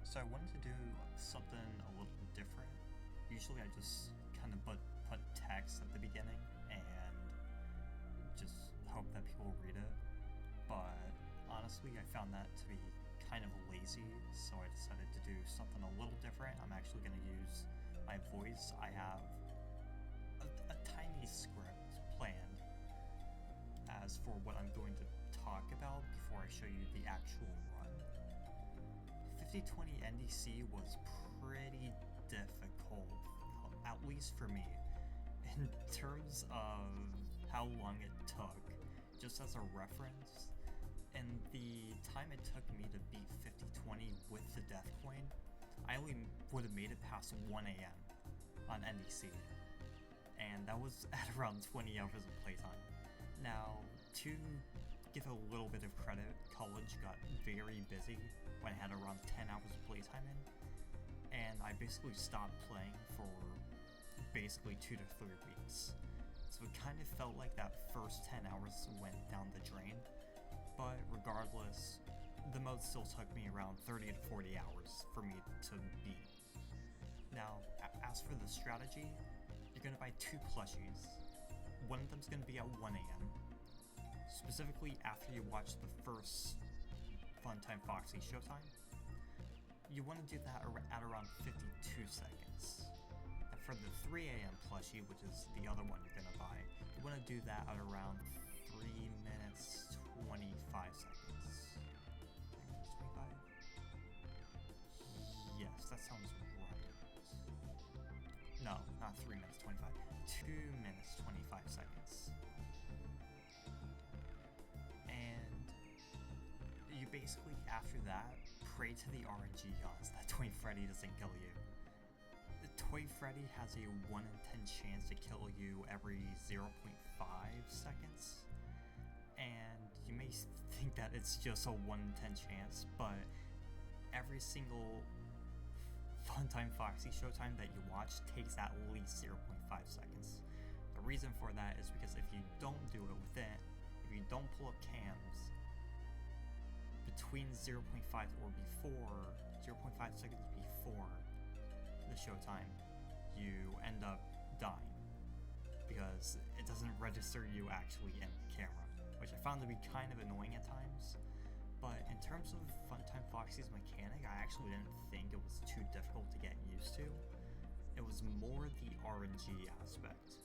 So I wanted to do something a little different. Usually I just kind of put text at the beginning and just hope that people read it. But honestly, I found that to be kind of lazy, so I decided to do something a little different. I'm actually going to use my voice. I have a tiny script planned as for what I'm going to talk about before I show you the actual run. 5020 NDC was pretty difficult, at least for me, in terms of how long it took. Just as a reference, in the time it took me to beat 5020 with the death coin, I only would have made it past 1 AM on NDC, and that was at around 20 hours of playtime. Now, to give a little bit of credit, college got very busy when I had around 10 hours of playtime in, and I basically stopped playing for basically 2 to 3 weeks. So it kind of felt like that first 10 hours went down the drain, but regardless, the mode still took me around 30 to 40 hours for me to beat. Now, as for the strategy, you're going to buy 2 plushies. One of them's going to be at 1 AM, specifically after you watch the first Funtime Foxy showtime. You want to do that at around 52 seconds. And for the 3 AM plushie, which is the other one you're going to buy, you want to do that at around 3 minutes 25 seconds. 3 minutes 25? Yes, that sounds right. No, not 3 minutes 25. 2 minutes 25 seconds. And you basically, after that, pray to the RNG gods that Toy Freddy doesn't kill you. The Toy Freddy has a 1 in 10 chance to kill you every 0.5 seconds. And you may think that it's just a 1 in 10 chance, but every single Funtime Foxy showtime that you watch takes at least 0.5 seconds. The reason for that is because if you don't do it within, if you don't pull up cams between 0.5 or before, 0.5 seconds before the showtime, you end up dying because it doesn't register you actually in the camera, which I found to be kind of annoying at times. But in terms of Funtime Foxy's mechanic, I actually didn't think it was too difficult to get used to. It was more the RNG aspect.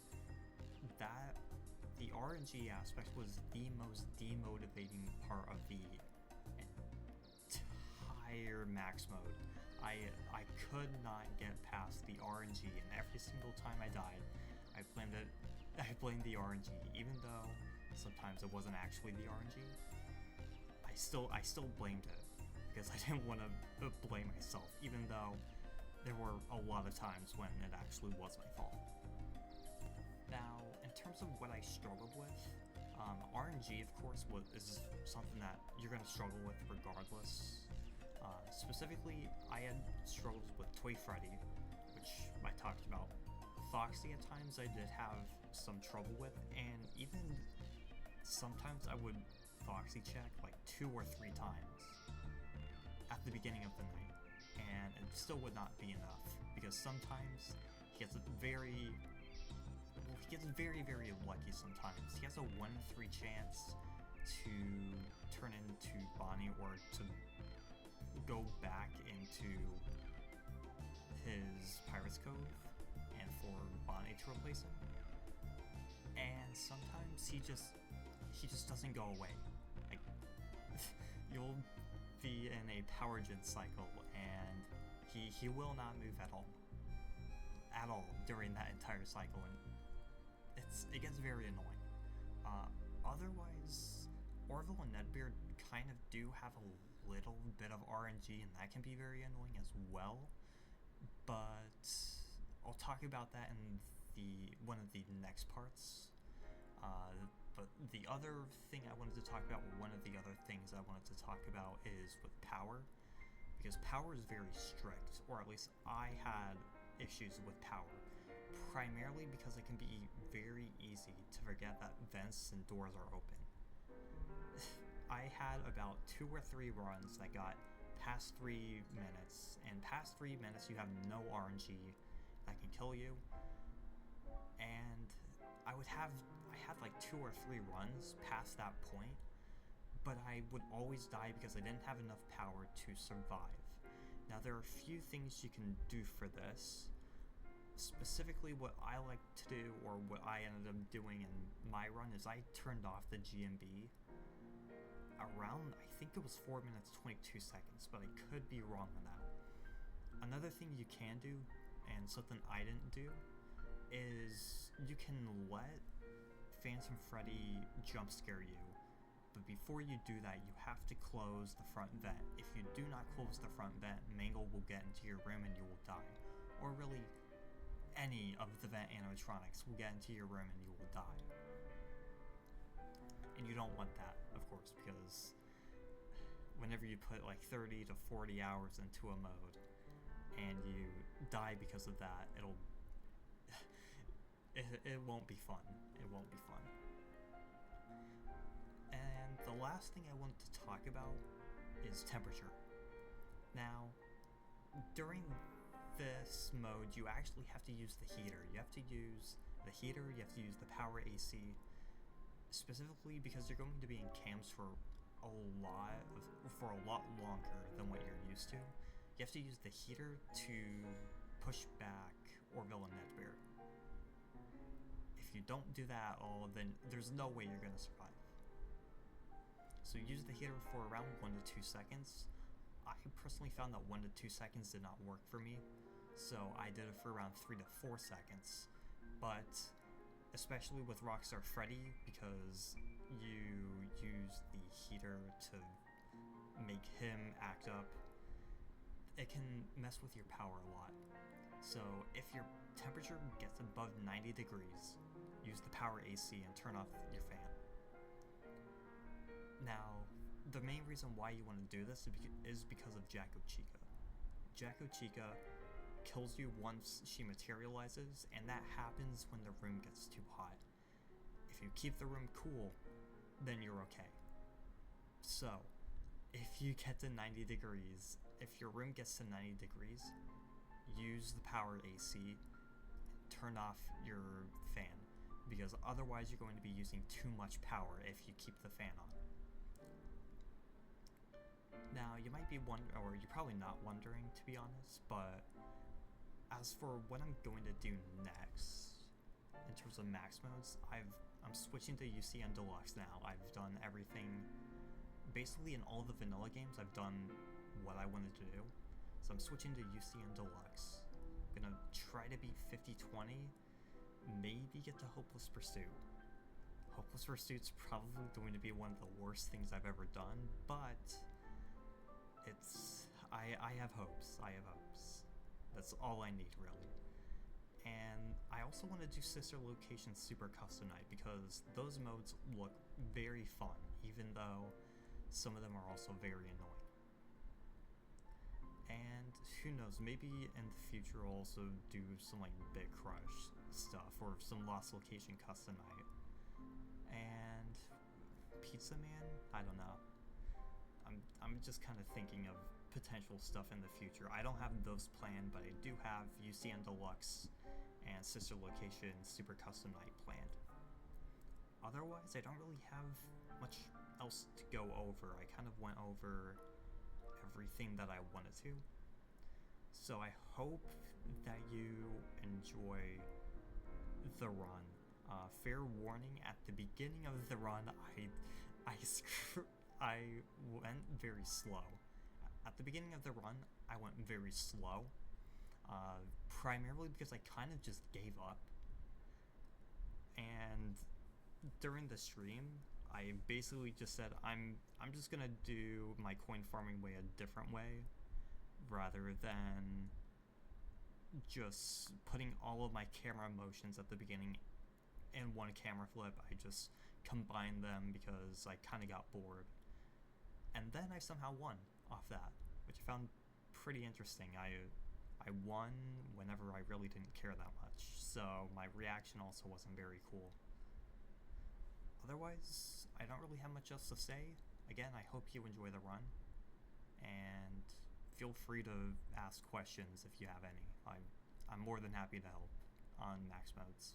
The RNG aspect was the most demotivating part of the entire max mode. I could not get past the RNG, and every single time I died, I blamed the RNG, even though sometimes it wasn't actually the RNG. I still blamed it because I didn't want to blame myself, even though there were a lot of times when it actually was my fault. Now, in terms of what I struggled with, RNG, of course, is something that you're going to struggle with regardless. Specifically, I had struggles with Toy Freddy, which I talked about. Foxy at times I did have some trouble with, and even sometimes I would Foxy check like 2 or 3 times at the beginning of the night, and it still would not be enough because sometimes he gets very, very lucky sometimes. He has a 1 in 3 chance to turn into Bonnie or to go back into his Pirate's Cove and for Bonnie to replace him. And sometimes he just doesn't go away. Like, you'll be in a power gen cycle and he will not move at all during that entire cycle, and it gets very annoying. Otherwise, Orville and Nedbeard kind of do have a little bit of RNG, and that can be very annoying as well, but I'll talk about that in one of the next parts. But the other thing I wanted to talk about, or one of the other things I wanted to talk about, is with power, because power is very strict, or at least I had issues with power, primarily because it can be very easy to forget that vents and doors are open. I had about 2 or 3 runs that got past 3 minutes, and past 3 minutes you have no RNG that can kill you, and I had like 2 or 3 runs past that point, but I would always die because I didn't have enough power to survive. Now there are a few things you can do for this. Specifically what I like to do, or what I ended up doing in my run, is I turned off the GMB around, I think it was 4 minutes 22 seconds, but I could be wrong on that. Another thing you can do, and something I didn't do, is you can let Phantom Freddy jump scare you, but before you do that, you have to close the front vent. If you do not close the front vent, Mangle will get into your room and you will die. Or really, any of the vent animatronics will get into your room and you will die. And you don't want that, of course, because whenever you put like 30 to 40 hours into a mode and you die because of that, it won't be fun. It won't be fun. And the last thing I want to talk about is temperature. Now, during this mode, you actually have to use the heater. You have to use the heater, you have to use the power AC, specifically because you're going to be in cams for a lot longer than what you're used to. You have to use the heater to push back Orville and Nedbear. If you don't do that at all, then there's no way you're going to survive. So use the heater for around 1 to 2 seconds. I personally found that 1 to 2 seconds did not work for me, so I did it for around 3 to 4 seconds. But especially with Rockstar Freddy, because you use the heater to make him act up, it can mess with your power a lot. So if your temperature gets above 90 degrees, use the power AC and turn off your fan. Now, the main reason why you want to do this is because of Jacko Chica. Jacko Chica kills you once she materializes, and that happens when the room gets too hot. If you keep the room cool, then you're okay. So, if you get to 90 degrees, if your room gets to 90 degrees, use the power AC, turn off your fan, because otherwise you're going to be using too much power if you keep the fan on. Now, you might be wondering, or you're probably not wondering, to be honest, but as for what I'm going to do next, in terms of max modes, I'm switching to UCN Deluxe now. I've done everything, basically in all the vanilla games, I've done what I wanted to do. So I'm switching to UCN Deluxe. I'm gonna try to beat 50-20, maybe get to Hopeless Pursuit. Hopeless Pursuit's probably going to be one of the worst things I've ever done, but I have hopes. I have hopes. That's all I need, really. And I also want to do Sister Location Super Custom Night, because those modes look very fun, even though some of them are also very annoying. And who knows, maybe in the future I'll also do some like Big Crush stuff, or some Lost Location Custom Night. And Pizza Man? I don't know. I'm just kind of thinking of potential stuff in the future. I don't have those planned, but I do have UCN Deluxe and Sister Location Super Custom Night planned. Otherwise, I don't really have much else to go over. I kind of went over everything that I wanted to. So I hope that you enjoy the run. Fair warning, at the beginning of the run, I went very slow. At the beginning of the run, I went very slow, primarily because I kind of just gave up. And during the stream, I basically just said, I'm just gonna do my coin farming way a different way, rather than just putting all of my camera motions at the beginning in one camera flip. I just combined them because I kind of got bored. And then I somehow won off that, which I found pretty interesting. I won whenever I really didn't care that much, so my reaction also wasn't very cool. Otherwise, I don't really have much else to say. Again, I hope you enjoy the run, and feel free to ask questions if you have any. I'm more than happy to help on max modes.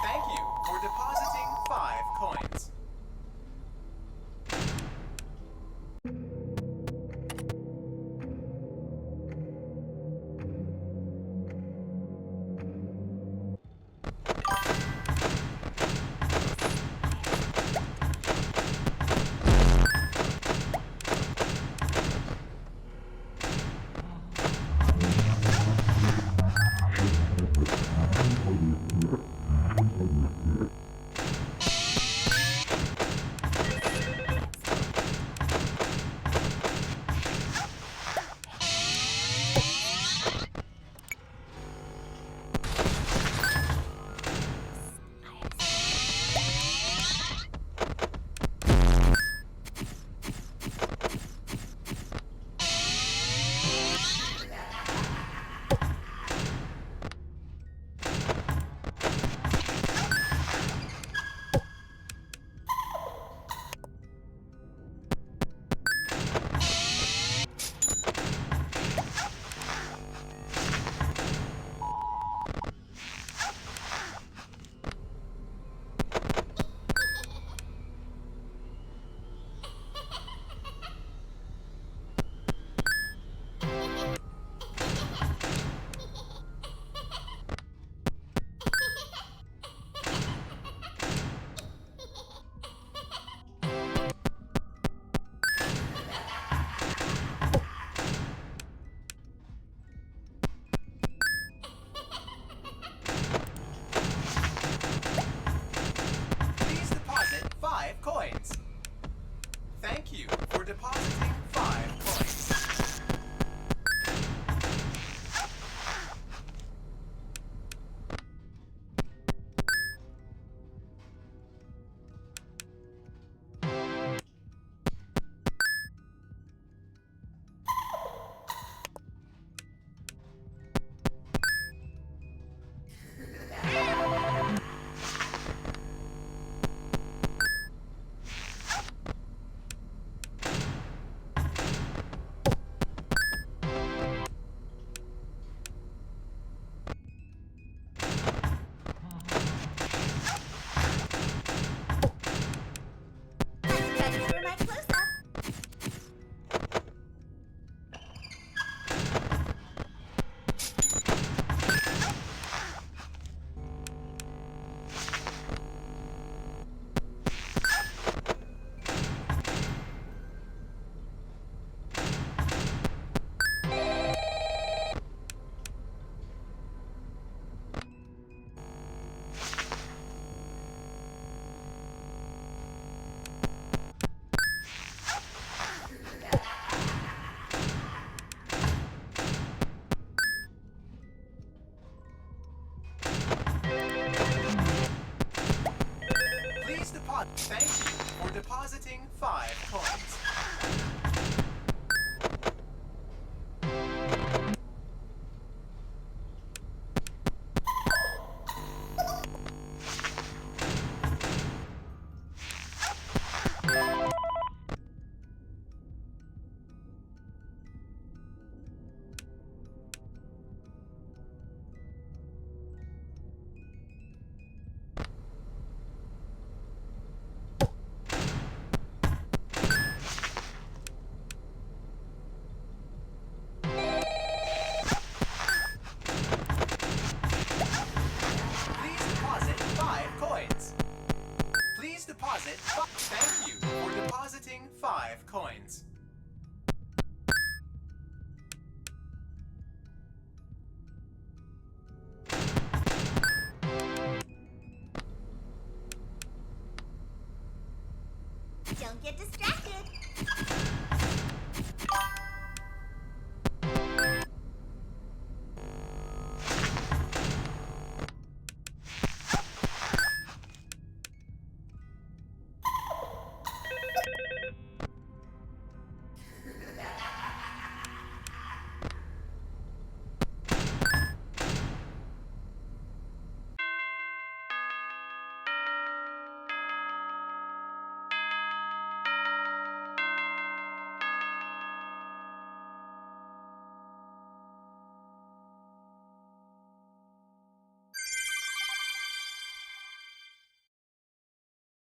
Thank you for depositing 5 coins. Please deposit 5 coins. Thank you for depositing 5 coins. Ready for my close-up. Please deposit. Thank you for depositing 5 coins.